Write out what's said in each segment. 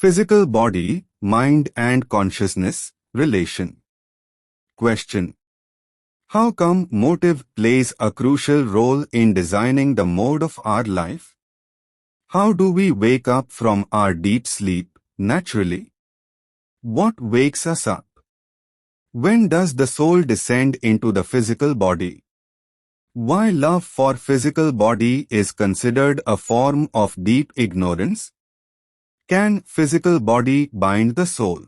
Physical body, mind and consciousness, relation. Question. How come motive plays a crucial role in designing the mode of our life? How do we wake up from our deep sleep, naturally? What wakes us up? When does the soul descend into the physical body? Why love for physical body is considered a form of deep ignorance? Can physical body bind the soul?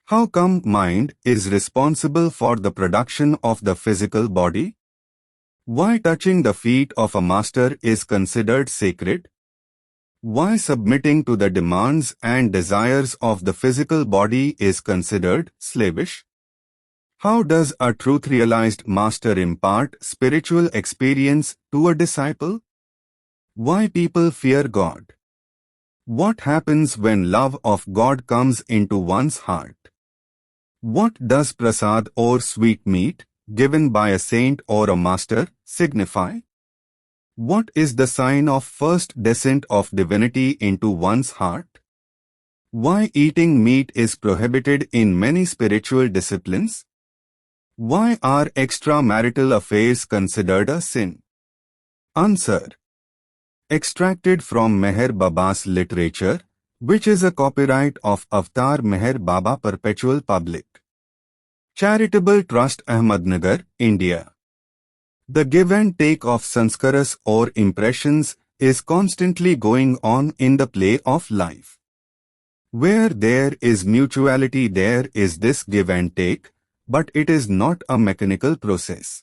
How come mind is responsible for the production of the physical body? Why touching the feet of a master is considered sacred? Why submitting to the demands and desires of the physical body is considered slavish? How does a truth-realized master impart spiritual experience to a disciple? Why people fear God? What happens when love of God comes into one's heart? What does prasad or sweetmeat, given by a saint or a master, signify? What is the sign of first descent of divinity into one's heart? Why eating meat is prohibited in many spiritual disciplines? Why are extramarital affairs considered a sin? Answer. Extracted from Meher Baba's literature, which is a copyright of Avatar Meher Baba Perpetual Public Charitable Trust, Ahmednagar, India. The give and take of sanskaras or impressions is constantly going on in the play of life. Where there is mutuality, there is this give and take, but it is not a mechanical process.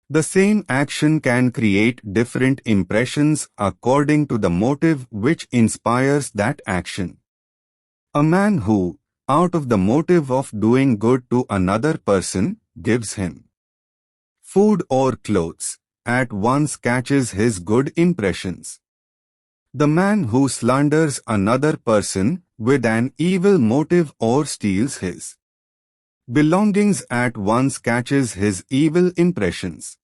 The same action can create different impressions according to the motive which inspires that action. A man who, out of the motive of doing good to another person, gives him food or clothes, at once catches his good impressions. The man who slanders another person with an evil motive or steals his belongings at once catches his evil impressions.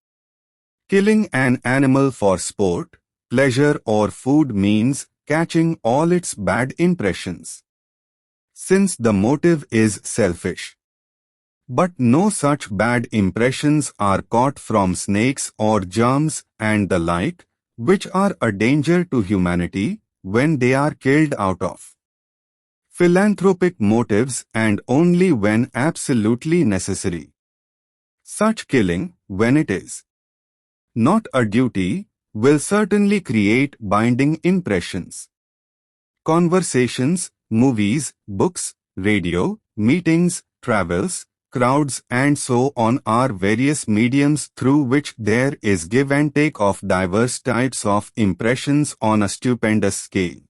Killing an animal for sport, pleasure or food means catching all its bad impressions, since the motive is selfish. But no such bad impressions are caught from snakes or germs and the like, which are a danger to humanity when they are killed out of philanthropic motives and only when absolutely necessary. Such killing, when it is not a duty, will certainly create binding impressions. Conversations, movies, books, radio, meetings, travels, crowds and so on are various mediums through which there is give and take of diverse types of impressions on a stupendous scale.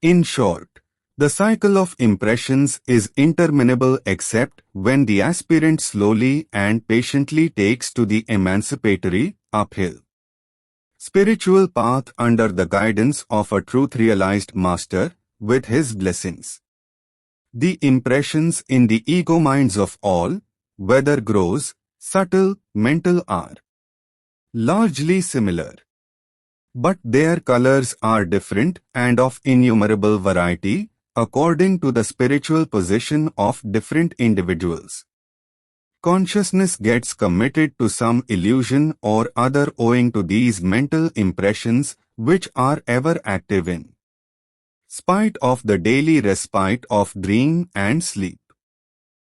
In short, the cycle of impressions is interminable except when the aspirant slowly and patiently takes to the emancipatory, uphill spiritual path under the guidance of a truth-realized master, with his blessings. The impressions in the ego minds of all, whether gross, subtle, mental, are largely similar. But their colors are different and of innumerable variety, according to the spiritual position of different individuals. Consciousness gets committed to some illusion or other owing to these mental impressions which are ever active in spite of the daily respite of dream and sleep.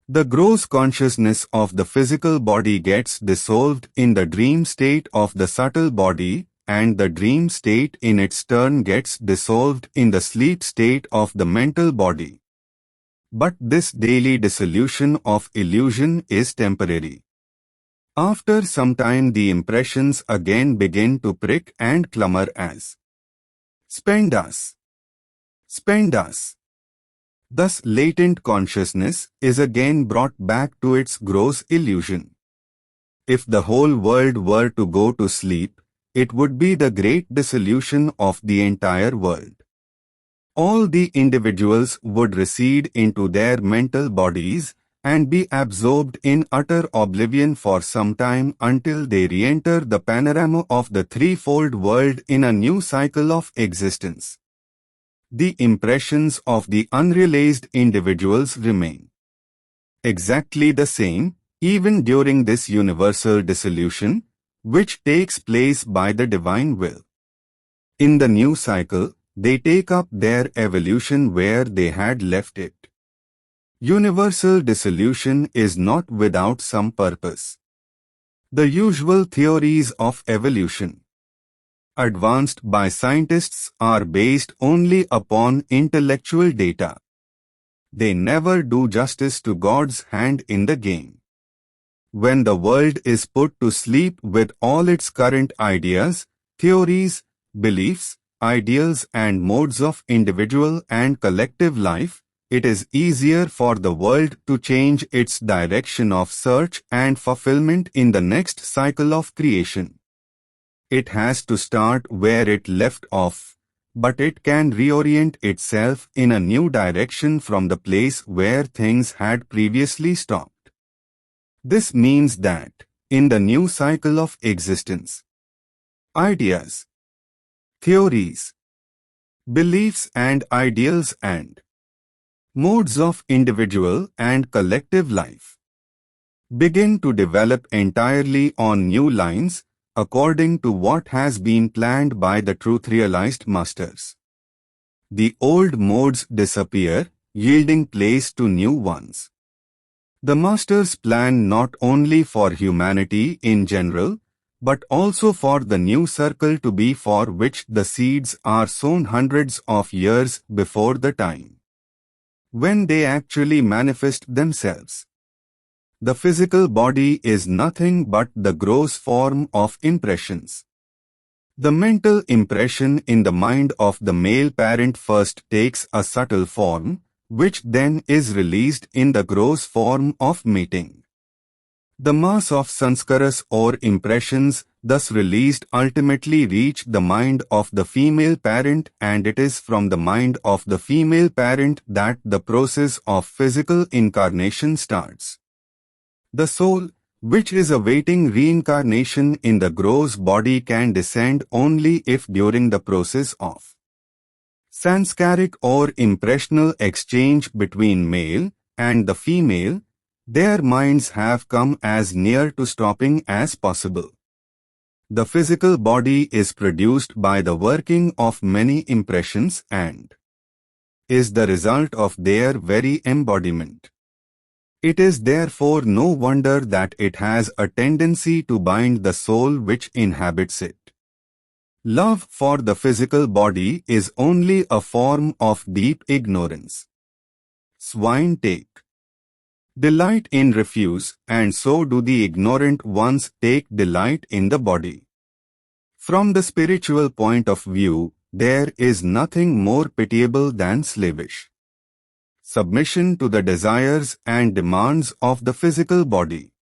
The gross consciousness of the physical body gets dissolved in the dream state of the subtle body, and the dream state in its turn gets dissolved in the sleep state of the mental body. But this daily dissolution of illusion is temporary. After some time the impressions again begin to prick and clamor as spend us. Spend us. Thus latent consciousness is again brought back to its gross illusion. If the whole world were to go to sleep, it would be the great dissolution of the entire world. All the individuals would recede into their mental bodies and be absorbed in utter oblivion for some time until they re-enter the panorama of the threefold world in a new cycle of existence. the impressions of the unrealized individuals remain exactly the same, even during this universal dissolution, which takes place by the divine will. In the new cycle, they take up their evolution where they had left it. Universal dissolution is not without some purpose. The usual theories of evolution, advanced by scientists, are based only upon intellectual data. They never do justice to God's hand in the game. When the world is put to sleep with all its current ideas, theories, beliefs, ideals and modes of individual and collective life, it is easier for the world to change its direction of search and fulfillment in the next cycle of creation. It has to start where it left off, but it can reorient itself in a new direction from the place where things had previously stopped. This means that, in the new cycle of existence, ideas, theories, beliefs and ideals and modes of individual and collective life begin to develop entirely on new lines, according to what has been planned by the truth-realized masters. The old modes disappear, yielding place to new ones. The masters plan not only for humanity in general, but also for the new circle to be for which the seeds are sown hundreds of years before the time when they actually manifest themselves. The physical body is nothing but the gross form of impressions. The mental impression in the mind of the male parent first takes a subtle form, which then is released in the gross form of mating. The mass of sanskaras or impressions thus released ultimately reach the mind of the female parent, and it is from the mind of the female parent that the process of physical incarnation starts. The soul, which is awaiting reincarnation in the gross body, can descend only if during the process of sanskaric or impressional exchange between male and the female, their minds have come as near to stopping as possible. The physical body is produced by the working of many impressions and is the result of their very embodiment. It is therefore no wonder that it has a tendency to bind the soul which inhabits it. Love for the physical body is only a form of deep ignorance. Swine take delight in refuse, and so do the ignorant ones take delight in the body. From the spiritual point of view, there is nothing more pitiable than slavish submission to the desires and demands of the physical body.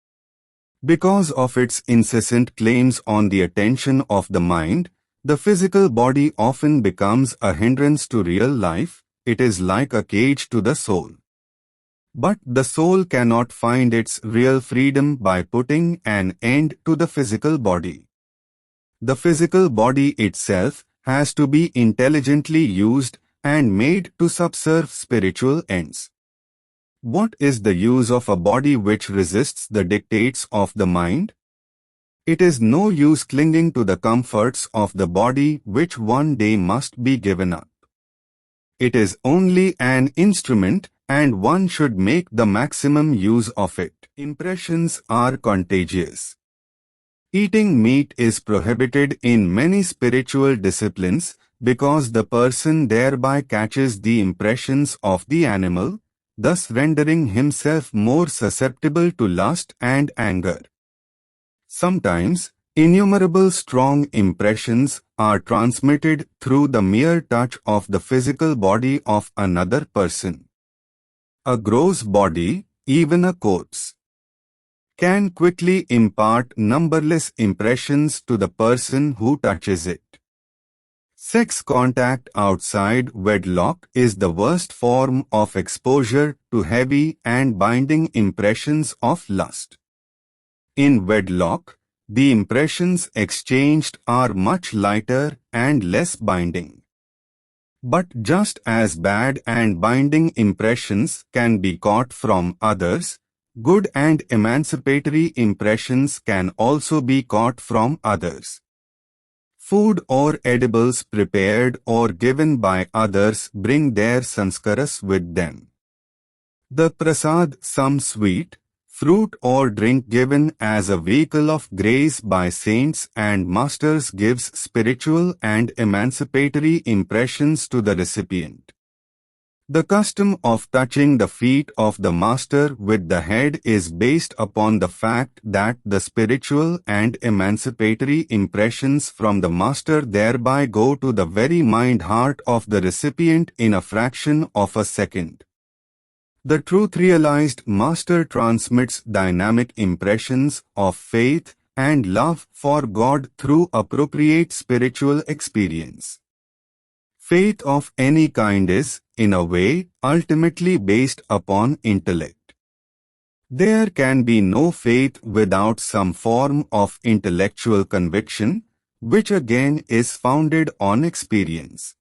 Because of its incessant claims on the attention of the mind, the physical body often becomes a hindrance to real life. It is like a cage to the soul. But the soul cannot find its real freedom by putting an end to the physical body. The physical body itself has to be intelligently used and made to subserve spiritual ends. What is the use of a body which resists the dictates of the mind? It is no use clinging to the comforts of the body which one day must be given up. It is only an instrument, and one should make the maximum use of it. Impressions are contagious. Eating meat is prohibited in many spiritual disciplines because the person thereby catches the impressions of the animal, thus rendering himself more susceptible to lust and anger. Sometimes, innumerable strong impressions are transmitted through the mere touch of the physical body of another person. A gross body, even a corpse, can quickly impart numberless impressions to the person who touches it. Sex contact outside wedlock is the worst form of exposure to heavy and binding impressions of lust. In wedlock, the impressions exchanged are much lighter and less binding. But just as bad and binding impressions can be caught from others, good and emancipatory impressions can also be caught from others. Food or edibles prepared or given by others bring their sanskaras with them. The prasad, some sweet, fruit or drink given as a vehicle of grace by saints and masters gives spiritual and emancipatory impressions to the recipient. The custom of touching the feet of the master with the head is based upon the fact that the spiritual and emancipatory impressions from the master thereby go to the very mind-heart of the recipient in a fraction of a second. The truth-realized master transmits dynamic impressions of faith and love for God through appropriate spiritual experience. Faith of any kind is, in a way, ultimately based upon intellect. There can be no faith without some form of intellectual conviction, which again is founded on experience.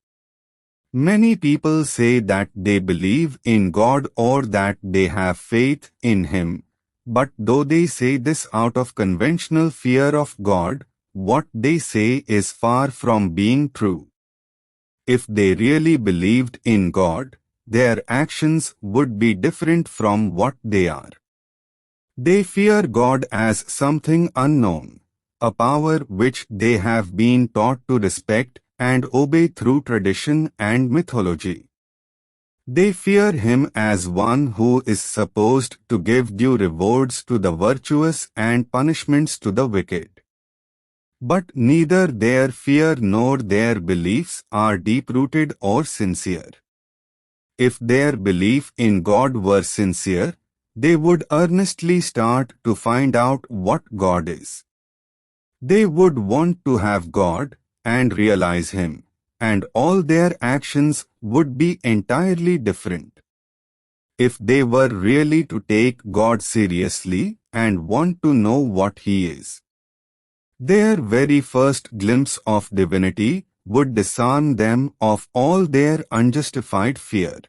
Many people say that they believe in God or that they have faith in Him, but though they say this out of conventional fear of God, what they say is far from being true. If they really believed in God, their actions would be different from what they are. They fear God as something unknown, a power which they have been taught to respect and obey through tradition and mythology. They fear Him as one who is supposed to give due rewards to the virtuous and punishments to the wicked. But neither their fear nor their beliefs are deep-rooted or sincere. If their belief in God were sincere, they would earnestly start to find out what God is. They would want to have God and realize Him, and all their actions would be entirely different. If they were really to take God seriously and want to know what He is, their very first glimpse of divinity would disarm them of all their unjustified fear.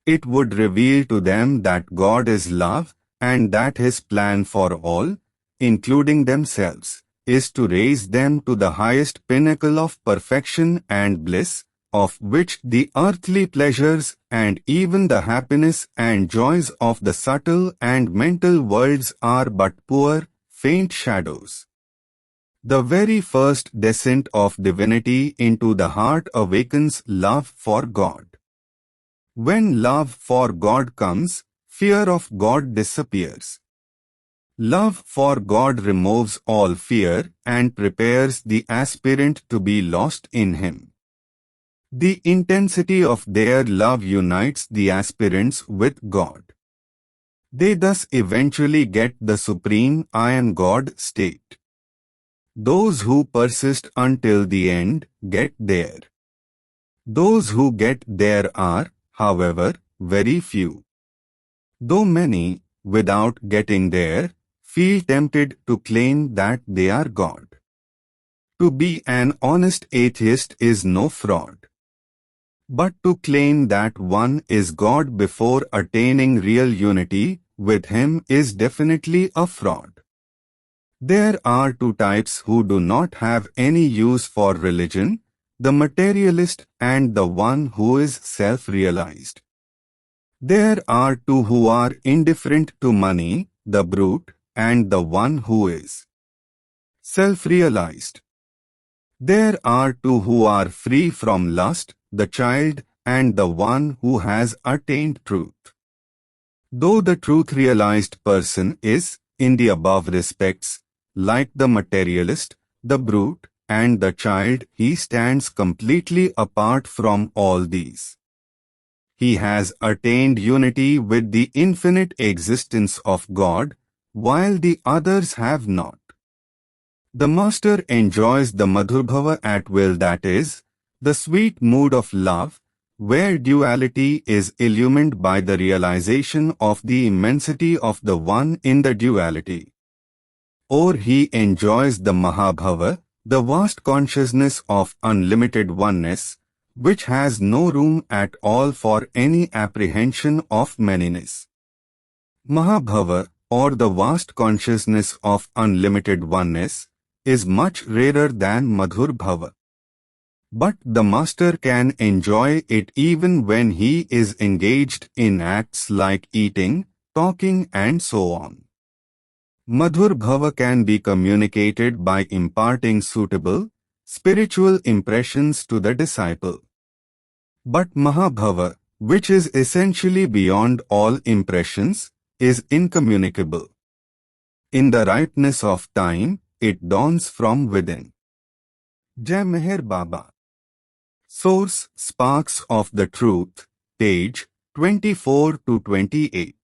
It would reveal to them that God is love and that His plan for all, including themselves, is to raise them to the highest pinnacle of perfection and bliss, of which the earthly pleasures and even the happiness and joys of the subtle and mental worlds are but poor, faint shadows. The very first descent of divinity into the heart awakens love for God. When love for God comes, fear of God disappears. Love for God removes all fear and prepares the aspirant to be lost in Him. The intensity of their love unites the aspirants with God. They thus eventually get the supreme I am God state. Those who persist until the end get there. Those who get there are, however, very few. Though many, without getting there, feel tempted to claim that they are God. To be an honest atheist is no fraud. But to claim that one is God before attaining real unity with Him is definitely a fraud. There are two types who do not have any use for religion, the materialist and the one who is self-realized. There are two who are indifferent to money, the brute, and the one who is self-realized. There are two who are free from lust, the child, and the one who has attained truth. Though the truth-realized person is, in the above respects, like the materialist, the brute, and the child, he stands completely apart from all these. He has attained unity with the infinite existence of God, while the others have not. The master enjoys the madhurbhava at will, that is, the sweet mood of love, where duality is illumined by the realization of the immensity of the One in the duality. Or he enjoys the mahabhava, the vast consciousness of unlimited oneness, which has no room at all for any apprehension of manyness. Mahabhava, or the vast consciousness of unlimited oneness, is much rarer than Madhur Bhava. But the master can enjoy it even when he is engaged in acts like eating, talking and so on. Madhur Bhava can be communicated by imparting suitable, spiritual impressions to the disciple. But Mahabhava, which is essentially beyond all impressions, is incommunicable. In the ripeness of time, it dawns from within. Jai Meher Baba. Source: Sparks of the Truth, page 24 to 28.